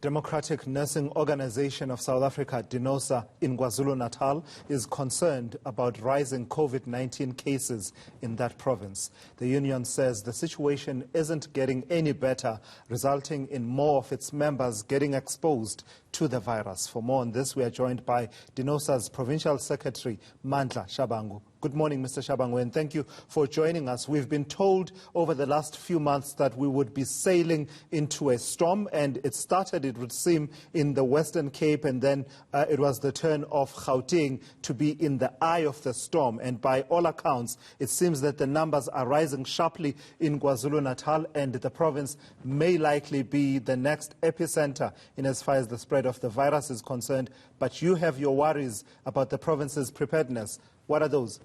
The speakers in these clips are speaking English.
Democratic Nursing Organization of South Africa, Denosa, in Kwazulu-Natal, is concerned about rising COVID-19 cases in that province. The union says the situation isn't getting any better, resulting in more of its members getting exposed to the virus. For more on this, we are joined by Denosa's Provincial Secretary, Mandla Shabangu. Good morning, Mr. Shabangu, and thank you for joining us. We've been told over the last few months that we would be sailing into a storm, and it started, it would seem, in the Western Cape, and then it was the turn of Gauteng to be in the eye of the storm. And by all accounts, it seems that the numbers are rising sharply in Kwazulu-Natal, and the province may likely be the next epicenter in as far as the spread of the virus is concerned. But you have your worries about the province's preparedness. What are those?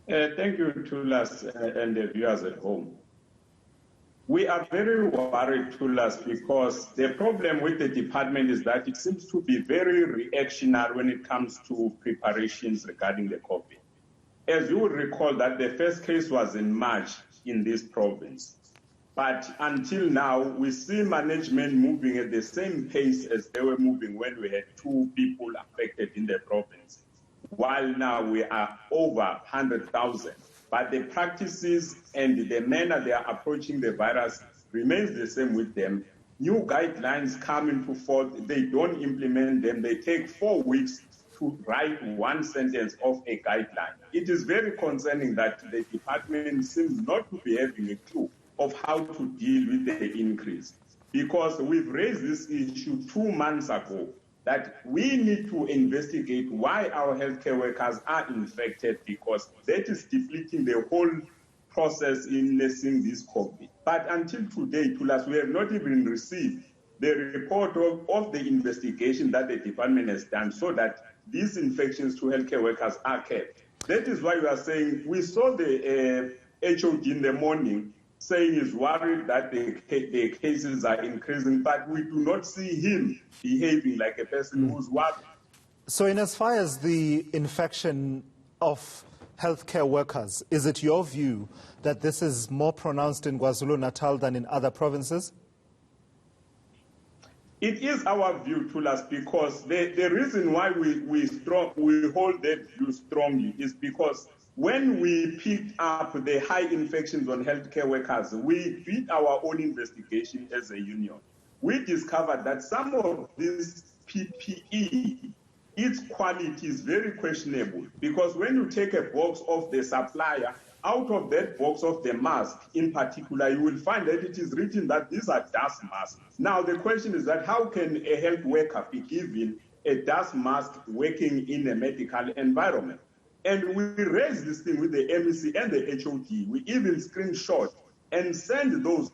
Thank you, Tulas, and the viewers at home. We are very worried, Tulas, because the problem with the department is that it seems to be very reactionary when it comes to preparations regarding the COVID. As you would recall, that the first case was in March in this province. But until now, we see management moving at the same pace as they were moving when we had 2 people affected in the province, while now we are over 100,000. But the practices and the manner they are approaching the virus remains the same with them. New guidelines come into force, they don't implement them, they take 4 weeks to write 1 sentence of a guideline. It is very concerning that the department seems not to be having a clue of how to deal with the increase. Because we've raised this issue 2 months ago, that we need to investigate why our healthcare workers are infected, because that is depleting the whole process in nursing this COVID. But until today, Tulas, we have not even received the report of the investigation that the department has done so that these infections to healthcare workers are kept. That is why we are saying, we saw the HOD in the morning saying he's worried that the cases are increasing, but we do not see him behaving like a person who's worried. So in as far as the infection of healthcare workers, is it your view that this is more pronounced in KwaZulu-Natal than in other provinces? It is our view, Tulas, because the reason why we hold that view strongly is because when we picked up the high infections on healthcare workers, we did our own investigation as a union. We discovered that some of this PPE, its quality is very questionable, because when you take a box of the supplier, out of that box of the mask in particular, you will find that it is written that these are dust masks. Now the question is that how can a health worker be given a dust mask working in a medical environment? And we raised this thing with the MEC and the HOD. We even screenshot and send those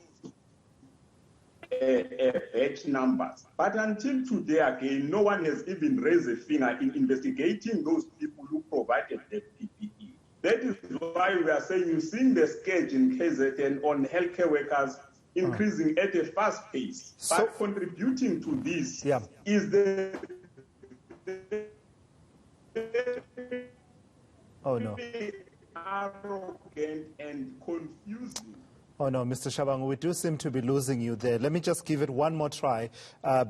batch numbers. But until today, again, no one has even raised a finger in investigating those people who provided the PPE. That is why we are saying you're seeing the scourge in KZN on healthcare workers increasing at a fast pace. But contributing to this is the arrogant and confusing. Oh no, Mr. Shabangu, we do seem to be losing you there. Let me just give it one more try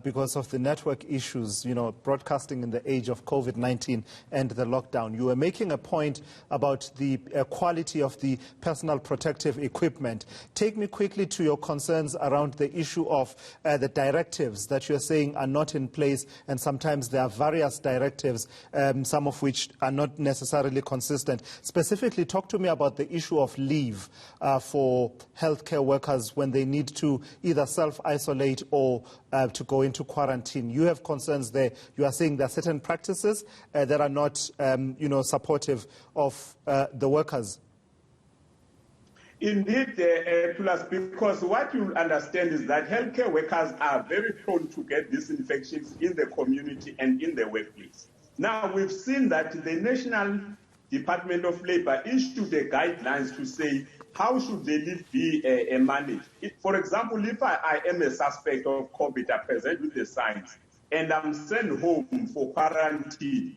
because of the network issues, broadcasting in the age of COVID-19 and the lockdown. You were making a point about the quality of the personal protective equipment. Take me quickly to your concerns around the issue of the directives that you're saying are not in place, and sometimes there are various directives, some of which are not necessarily consistent. Specifically, talk to me about the issue of leave for healthcare workers when they need to either self-isolate or to go into quarantine. You have concerns there. You are saying there are certain practices that are not, supportive of the workers. Indeed, Tulas, because what you understand is that healthcare workers are very prone to get these infections in the community and in the workplace. Now, we've seen that the National Department of Labor issued the guidelines to say how should the leave be managed. For example, if I am a suspect of COVID, I present with the signs, and I'm sent home for quarantine,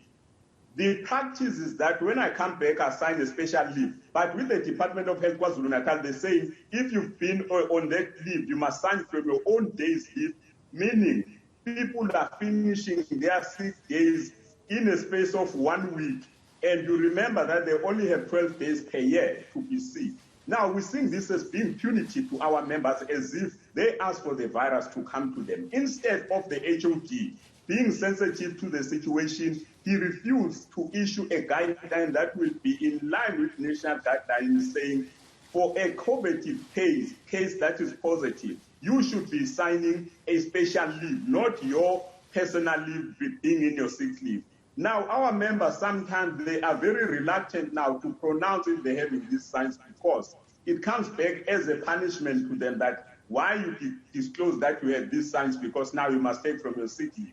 The practice is that when I come back, I sign a special leave. But with the Department of Health Kwazulu-Natal, they're saying if you've been on that leave, you must sign from your own day's leave, meaning people are finishing their 6 days in a space of 1 week. And you remember that they only have 12 days per year to be sick. Now, we're seeing this as being punitive to our members as if they ask for the virus to come to them. Instead of the HOD being sensitive to the situation, he refused to issue a guideline that will be in line with national guidelines saying for a COVID case that is positive, you should be signing a special leave, not your personal leave being in your sick leave. Now, our members, sometimes they are very reluctant now to pronounce if they're having these signs because it comes back as a punishment to them that why you disclose that you have these signs because now you must take from your sick leave.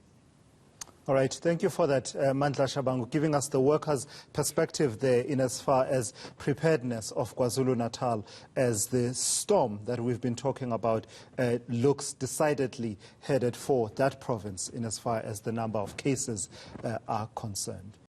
All right, thank you for that, Mandla Shabangu, giving us the workers' perspective there in as far as preparedness of KwaZulu-Natal as the storm that we've been talking about looks decidedly headed for that province in as far as the number of cases are concerned.